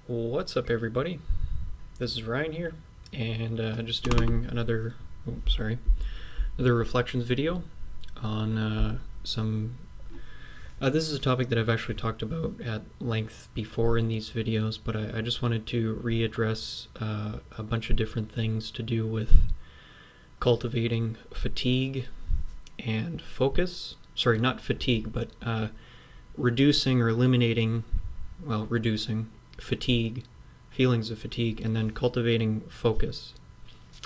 What's up, everybody? This is Ryan here, and just doing another reflections video on some. This is a topic that I've actually talked about at length before in these videos, but I just wanted to readdress a bunch of different things to do with cultivating fatigue and focus. Sorry, not fatigue, but reducing or eliminating, reducing fatigue, feelings of fatigue, and then cultivating focus.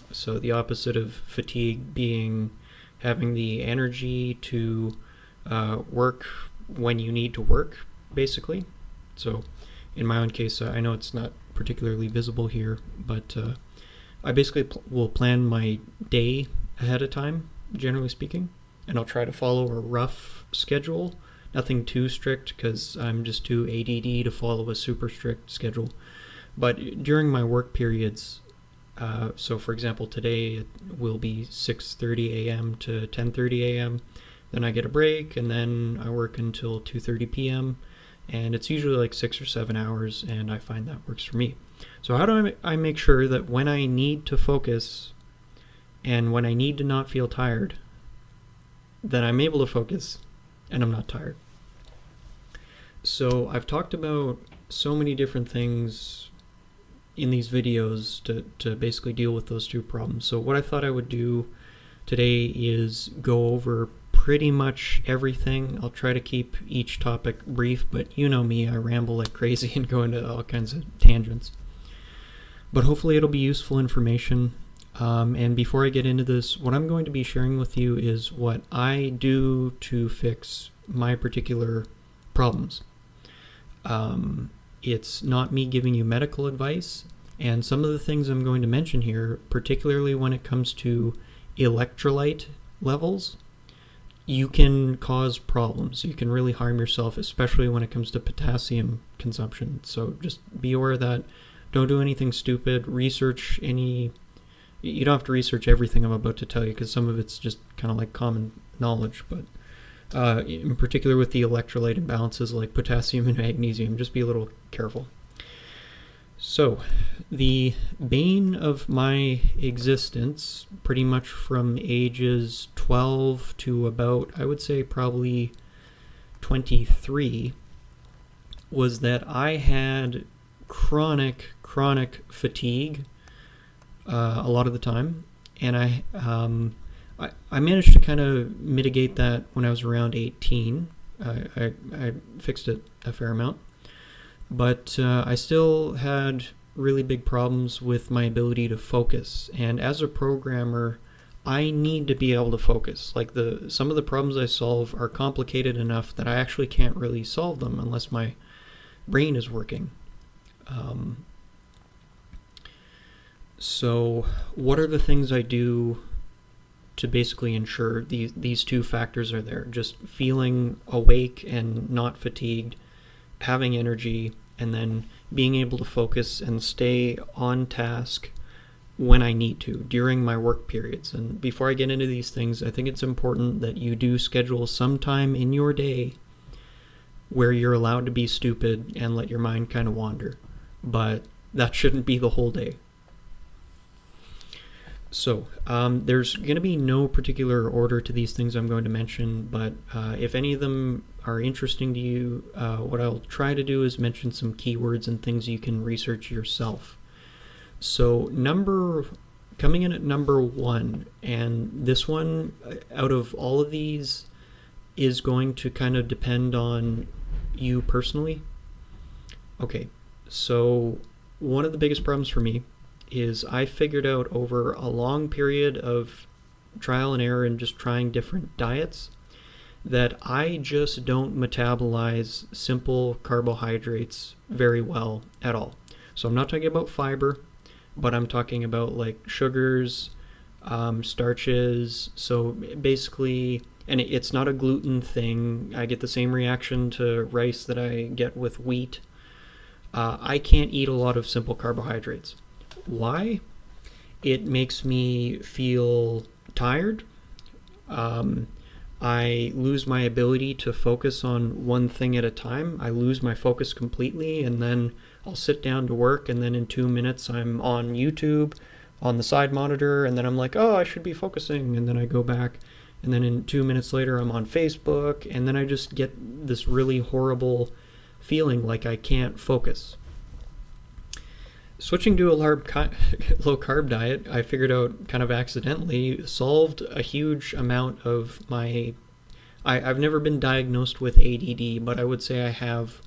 So the opposite of fatigue being having the energy to work when you need to work, basically. So in my own case, I know it's not particularly visible here, but I basically will plan my day ahead of time, generally speaking, and I'll try to follow a rough schedule. Nothing too strict, because I'm just too ADD to follow a super strict schedule. But during my work periods, so for example, today it will be 6:30 a.m. to 10:30 a.m. Then I get a break, and then I work until 2:30 p.m. And it's usually like 6 or 7 hours, and I find that works for me. So how do I make sure that when I need to focus and when I need to not feel tired, that I'm able to focus and I'm not tired? So I've talked about so many different things in these videos to basically deal with those two problems. So what I thought I would do today is go over pretty much everything. I'll try to keep each topic brief, but you know me, I ramble like crazy and go into all kinds of tangents. But hopefully it'll be useful information. And before I get into this, what I'm going to be sharing with you is what I do to fix my particular problems. It's not me giving you medical advice, and some of the things I'm going to mention here, particularly when it comes to electrolyte levels, you can cause problems. You can really harm yourself, especially when it comes to potassium consumption. So just be aware of that. Don't do anything stupid. You don't have to research everything I'm about to tell you, because some of it's just kind of like common knowledge, but in particular with the electrolyte imbalances like potassium and magnesium, just be a little careful. So the bane of my existence, pretty much from ages 12 to about, I would say probably 23, was that I had chronic fatigue a lot of the time, and I managed to kind of mitigate that when I was around 18. I fixed it a fair amount, but I still had really big problems with my ability to focus. And as a programmer, I need to be able to focus. Like some of the problems I solve are complicated enough that I actually can't really solve them unless my brain is working. So what are the things I do to basically ensure these two factors are there? Just feeling awake and not fatigued, having energy, and then being able to focus and stay on task when I need to during my work periods. And before I get into these things, I think it's important that you do schedule some time in your day where you're allowed to be stupid and let your mind kind of wander. But that shouldn't be the whole day. So there's going to be no particular order to these things I'm going to mention, but if any of them are interesting to you, what I'll try to do is mention some keywords and things you can research yourself. So coming in at number 1, and this one out of all of these is going to kind of depend on you personally. Okay, so one of the biggest problems for me is I figured out over a long period of trial and error and just trying different diets that I just don't metabolize simple carbohydrates very well at all. So I'm not talking about fiber, but I'm talking about like sugars, starches. So basically, and it's not a gluten thing. I get the same reaction to rice that I get with wheat. I can't eat a lot of simple carbohydrates. Why? It makes me feel tired. I lose my ability to focus on one thing at a time. I lose my focus completely, and then I'll sit down to work, and then in 2 minutes I'm on YouTube on the side monitor, and then I'm like, oh, I should be focusing, and then I go back, and then in 2 minutes later I'm on Facebook, and then I just get this really horrible feeling like I can't focus. Switching to a low carb diet, I figured out kind of accidentally, solved a huge amount of my... I've never been diagnosed with ADD, but I would say I have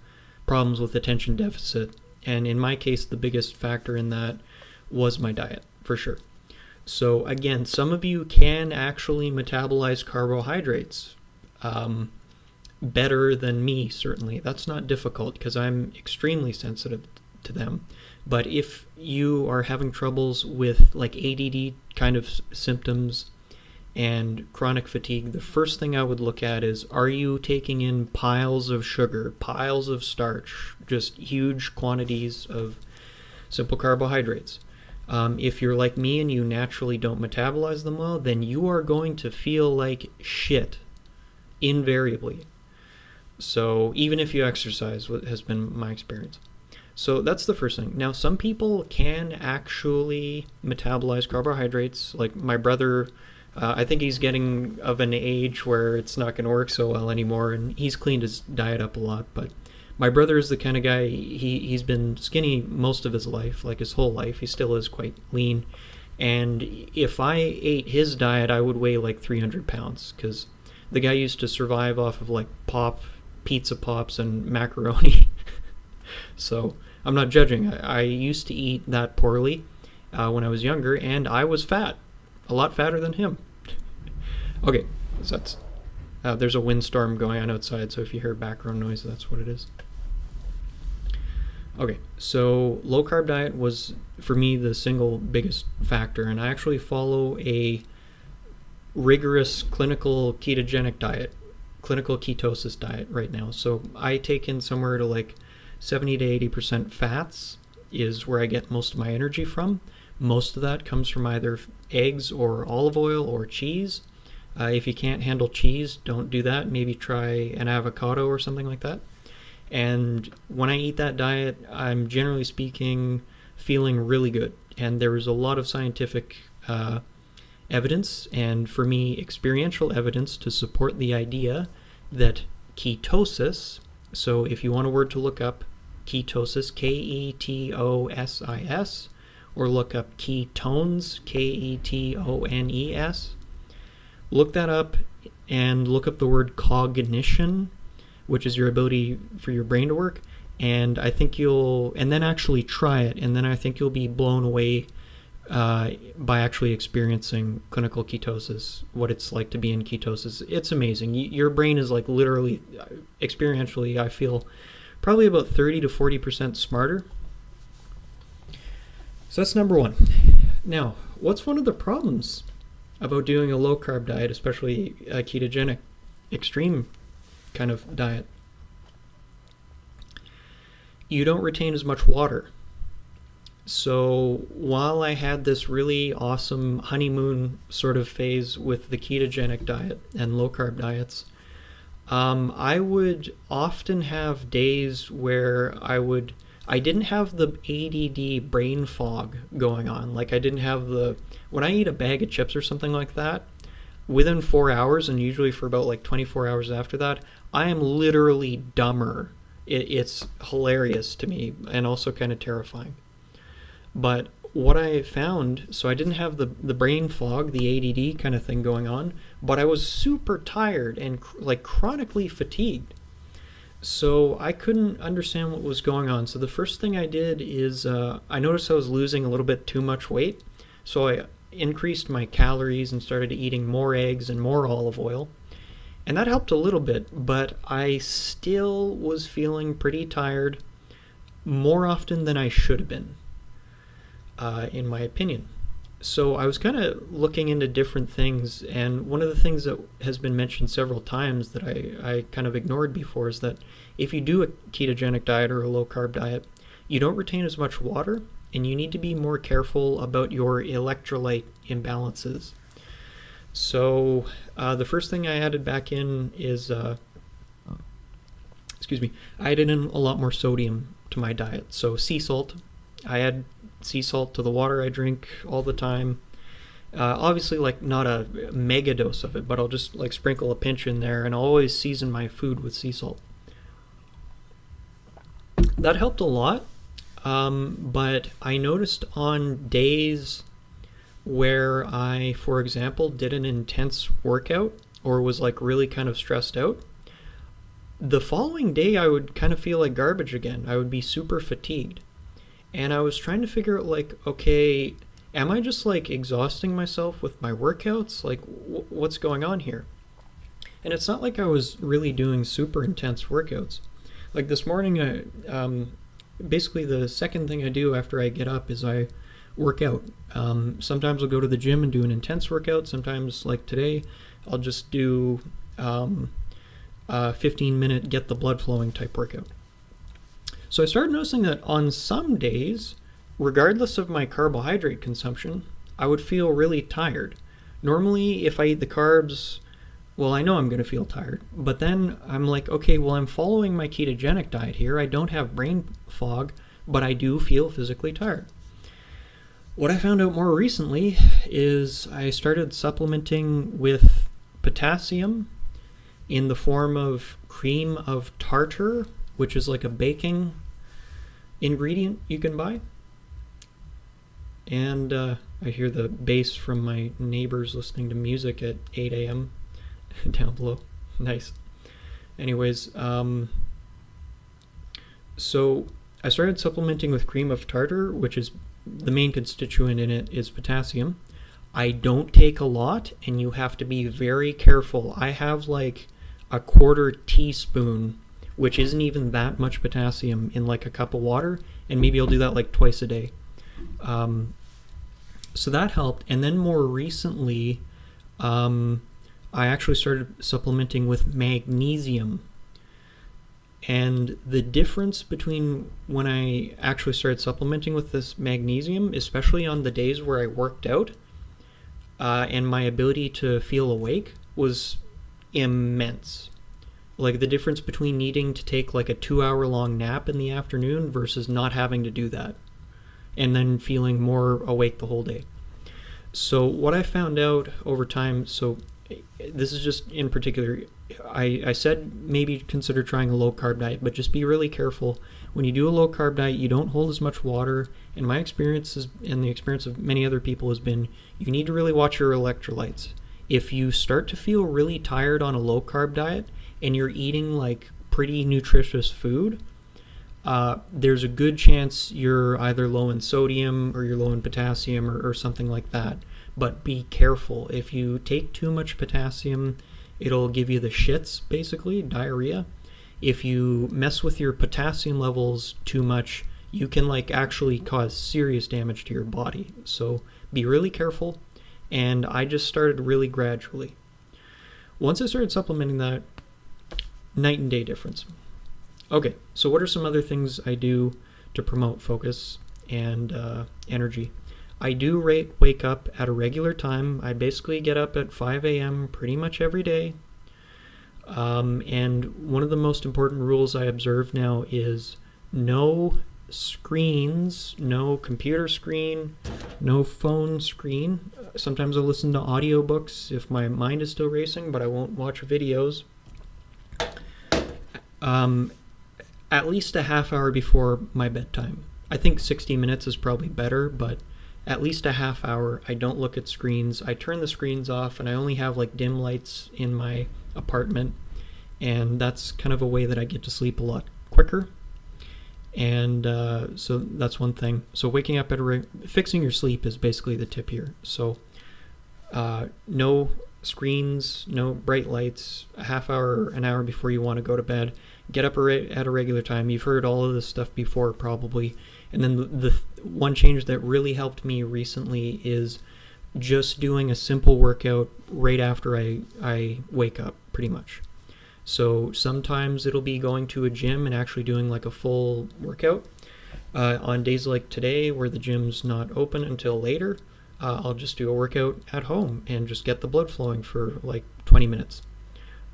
problems with attention deficit. And in my case, the biggest factor in that was my diet, for sure. So again, some of you can actually metabolize carbohydrates better than me, certainly. That's not difficult because I'm extremely sensitive to them. But if you are having troubles with like ADD kind of symptoms and chronic fatigue, the first thing I would look at is, are you taking in piles of sugar, piles of starch, just huge quantities of simple carbohydrates? If you're like me and you naturally don't metabolize them well, then you are going to feel like shit, invariably. So even if you exercise, what has been my experience. So that's the first thing. Now, some people can actually metabolize carbohydrates. Like my brother, I think he's getting of an age where it's not going to work so well anymore, and he's cleaned his diet up a lot. But my brother is the kind of guy, he's been skinny most of his life, like his whole life. He still is quite lean. And if I ate his diet, I would weigh like 300 pounds, because the guy used to survive off of like pizza pops and macaroni. So I'm not judging. I used to eat that poorly when I was younger, and I was fat, a lot fatter than him. Okay, so that's there's a windstorm going on outside, so if you hear background noise, that's what it is. Okay, so low carb diet was for me the single biggest factor, and I actually follow a rigorous clinical ketogenic diet, clinical ketosis diet right now. So I take in somewhere to like 70 to 80% fats is where I get most of my energy from. Most of that comes from either eggs or olive oil or cheese. If you can't handle cheese, don't do that. Maybe try an avocado or something like that. And when I eat that diet, I'm generally speaking feeling really good. And there is a lot of scientific evidence, and for me, experiential evidence to support the idea that ketosis, so if you want a word to look up, ketosis, Ketosis, or look up ketones, Ketones, look that up and look up the word cognition, which is your ability for your brain to work, and I think and then actually try it, and then I think you'll be blown away by actually experiencing clinical ketosis, what it's like to be in ketosis. It's amazing. Your brain is like literally, experientially, I feel probably about 30 to 40% smarter. So that's number one. Now, what's one of the problems about doing a low carb diet, especially a ketogenic extreme kind of diet? You don't retain as much water. So while I had this really awesome honeymoon sort of phase with the ketogenic diet and low carb diets, I would often have days where I didn't have the ADD brain fog going on. Like I didn't have when I eat a bag of chips or something like that, within 4 hours, and usually for about like 24 hours after that, I am literally dumber. It's hilarious to me and also kind of terrifying. But what I found, so I didn't have the brain fog, the ADD kind of thing going on, but I was super tired and like chronically fatigued. So I couldn't understand what was going on. So the first thing I did is I noticed I was losing a little bit too much weight. So I increased my calories and started eating more eggs and more olive oil. And that helped a little bit, but I still was feeling pretty tired more often than I should have been, in my opinion. So I was kind of looking into different things, and one of the things that has been mentioned several times that I kind of ignored before is that if you do a ketogenic diet or a low-carb diet, you don't retain as much water, and you need to be more careful about your electrolyte imbalances. So the first thing I added back in is, I added in a lot more sodium to my diet. So sea salt, I add sea salt to the water I drink all the time. Obviously, like, not a mega dose of it, but I'll just like sprinkle a pinch in there, and I'll always season my food with sea salt. That helped a lot, but I noticed on days where I, for example, did an intense workout or was like really kind of stressed out, the following day I would kind of feel like garbage again. I would be super fatigued. And I was trying to figure out, like, okay, am I just like exhausting myself with my workouts? Like, what's going on here? And it's not like I was really doing super intense workouts. Like this morning, basically the second thing I do after I get up is I work out. Sometimes I'll go to the gym and do an intense workout. Sometimes, like today, I'll just do a 15-minute get the blood flowing type workout. So I started noticing that on some days, regardless of my carbohydrate consumption, I would feel really tired. Normally, if I eat the carbs, well, I know I'm going to feel tired. But then I'm like, okay, well, I'm following my ketogenic diet here. I don't have brain fog, but I do feel physically tired. What I found out more recently is I started supplementing with potassium in the form of cream of tartar, which is like a baking ingredient you can buy. And I hear the bass from my neighbors listening to music at 8 a.m. down below. Nice. Anyways, so I started supplementing with cream of tartar, which is the main constituent in it is potassium. I don't take a lot, and you have to be very careful. I have like a quarter teaspoon, which isn't even that much potassium, in like a cup of water, and maybe I'll do that like twice a day. So that helped. And then more recently, I actually started supplementing with magnesium. And the difference between when I actually started supplementing with this magnesium, especially on the days where I worked out, and my ability to feel awake was immense. Like the difference between needing to take like a 2-hour long nap in the afternoon versus not having to do that, and then feeling more awake the whole day. So what I found out over time, so this is just in particular, I said maybe consider trying a low carb diet, but just be really careful. When you do a low carb diet, you don't hold as much water, and my experience is, and the experience of many other people has been, you need to really watch your electrolytes. If you start to feel really tired on a low carb diet and you're eating like pretty nutritious food, there's a good chance you're either low in sodium or you're low in potassium or something like that. But be careful. If you take too much potassium, it'll give you the shits, basically, diarrhea. If you mess with your potassium levels too much, you can like actually cause serious damage to your body. So be really careful. And I just started really gradually. Once I started supplementing that, night and day difference. Okay, so what are some other things I do to promote focus and energy? I do wake up at a regular time. I basically get up at 5 a.m. pretty much every day. And one of the most important rules I observe now is no screens, no computer screen, no phone screen. Sometimes I'll listen to audiobooks if my mind is still racing, but I won't watch videos. At least a half hour before my bedtime. I think 60 minutes is probably better, but at least a half hour, I don't look at screens. I turn the screens off, and I only have like dim lights in my apartment, and that's kind of a way that I get to sleep a lot quicker. And so that's one thing. So waking up at fixing your sleep is basically the tip here. So no screens, no bright lights, a half hour, an hour before you want to go to bed. Get up at a regular time. You've heard all of this stuff before probably. And then the one change that really helped me recently is just doing a simple workout right after I wake up, pretty much. So sometimes it'll be going to a gym and actually doing like a full workout. On days like today where the gym's not open until later, I'll just do a workout at home and just get the blood flowing for like 20 minutes.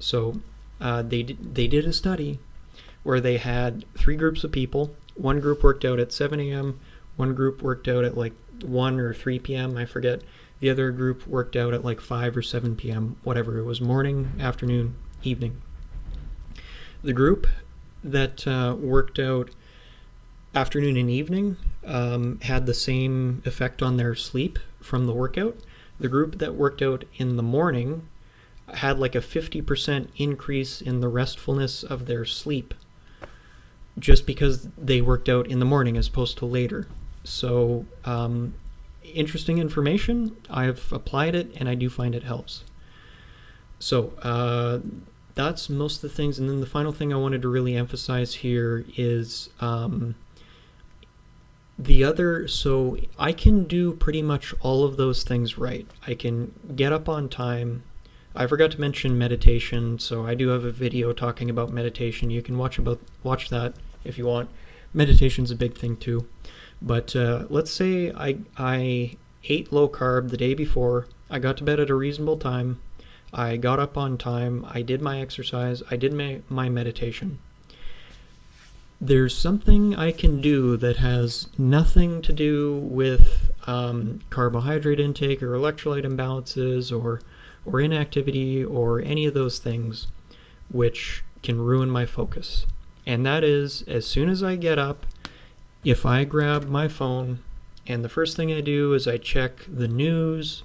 So they did a study where they had 3 groups of people. One group worked out at 7 a.m., one group worked out at like 1 or 3 p.m., I forget. The other group worked out at like 5 or 7 p.m., whatever. It was morning, afternoon, evening. The group that worked out afternoon and evening had the same effect on their sleep from the workout. The group that worked out in the morning had like a 50% increase in the restfulness of their sleep just because they worked out in the morning as opposed to later. So interesting information. I've applied it and I do find it helps. So that's most of the things. And then the final thing I wanted to really emphasize here is so I can do pretty much all of those things right. I can get up on time. I forgot to mention meditation, so I do have a video talking about meditation. You can watch that if you want. Meditation's a big thing too. But let's say I ate low carb the day before. I got to bed at a reasonable time. I got up on time. I did my exercise. I did my meditation. There's something I can do that has nothing to do with carbohydrate intake or electrolyte imbalances or inactivity or any of those things, which can ruin my focus. And that is, as soon as I get up, if I grab my phone and the first thing I do is I check the news,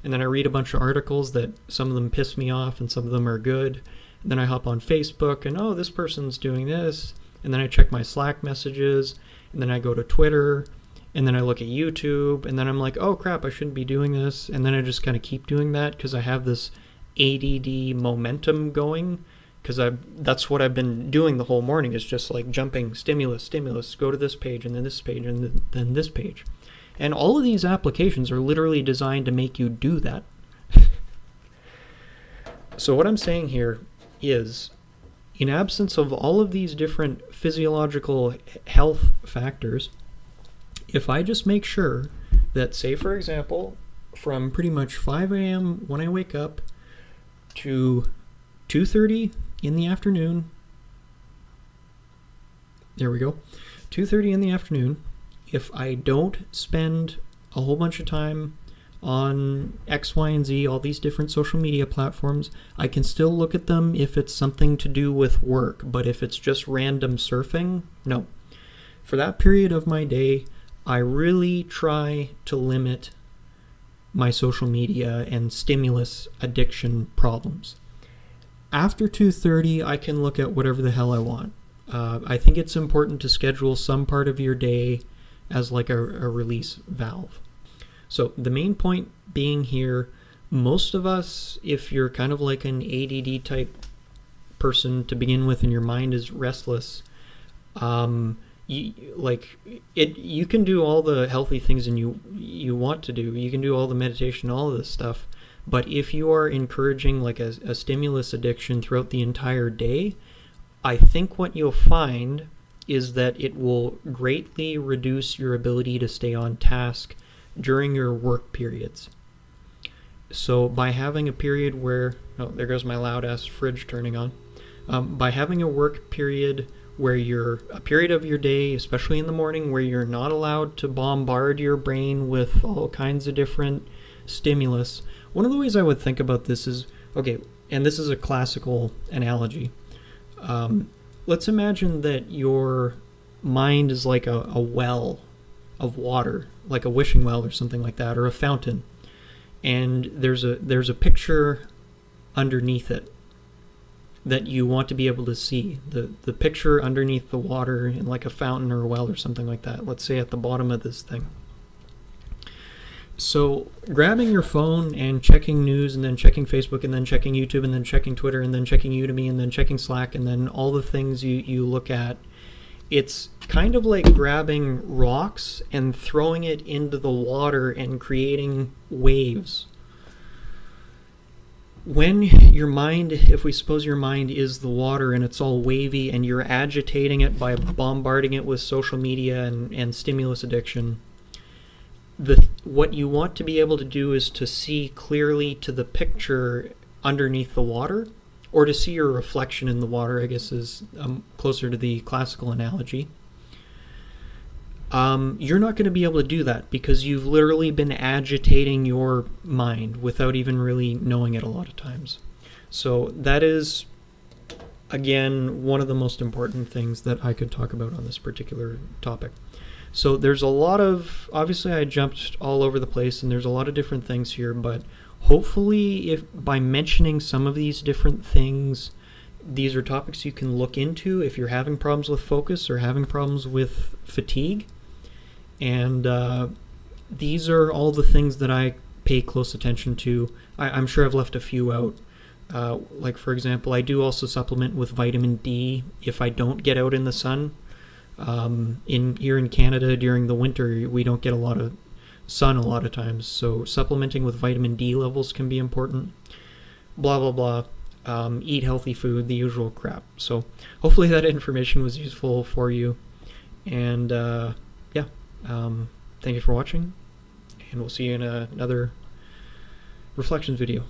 and then I read a bunch of articles that some of them piss me off and some of them are good. And then I hop on Facebook and, oh, this person's doing this. And then I check my Slack messages, and then I go to Twitter, and then I look at YouTube, and then I'm like, oh crap, I shouldn't be doing this. And then I just kind of keep doing that because I have this ADD momentum going, because that's what I've been doing the whole morning, is just like jumping stimulus, go to this page, and then this page, and then this page. And all of these applications are literally designed to make you do that. So what I'm saying here is, in absence of all of these different physiological health factors, if I just make sure that, say for example, from pretty much 5 a.m. when I wake up to 2:30 in the afternoon, there we go, 2:30 in the afternoon, if I don't spend a whole bunch of time on X, Y, and Z, all these different social media platforms, I can still look at them if it's something to do with work. But if it's just random surfing, no. For that period of my day, I really try to limit my social media and stimulus addiction problems. After 2:30, I can look at whatever the hell I want. I think it's important to schedule some part of your day as like a release valve. So the main point being here, most of us, if you're kind of like an ADD type person to begin with and your mind is restless, you can do all the healthy things and you want to do. You can do all the meditation, all of this stuff. But if you are encouraging like a stimulus addiction throughout the entire day, I think what you'll find is that it will greatly reduce your ability to stay on task during your work periods. So by having a period where, oh, there goes my loud ass fridge turning on. By having a work period where a period of your day, especially in the morning, where you're not allowed to bombard your brain with all kinds of different stimulus. One of the ways I would think about this is, okay, and this is a classical analogy. Let's imagine that your mind is like a well of water, like a wishing well or something like that, or a fountain, and there's a picture underneath it that you want to be able to see, the picture underneath the water in like a fountain or a well or something like that, let's say at the bottom of this thing. So grabbing your phone and checking news and then checking Facebook and then checking YouTube and then checking Twitter and then checking Udemy and then checking Slack and then all the things you look at, it's kind of like grabbing rocks and throwing it into the water and creating waves. When your mind, if we suppose your mind is the water and it's all wavy and you're agitating it by bombarding it with social media and stimulus addiction, what you want to be able to do is to see clearly to the picture underneath the water, or to see your reflection in the water, I guess is closer to the classical analogy. you're not going to be able to do that because you've literally been agitating your mind without even really knowing it a lot of times. So that is, again, one of the most important things that I could talk about on this particular topic. So there's a lot of, obviously I jumped all over the place and there's a lot of different things here, but hopefully if by mentioning some of these different things, these are topics you can look into if you're having problems with focus or having problems with fatigue. And these are all the things that I pay close attention to. I'm sure I've left a few out. Like, for example, I do also supplement with vitamin D if I don't get out in the sun. Here in Canada during the winter, we don't get a lot of sun a lot of times, so supplementing with vitamin D levels can be important. Blah, blah, blah. Eat healthy food, the usual crap. So hopefully that information was useful for you. And yeah, thank you for watching, and we'll see you in another reflections video.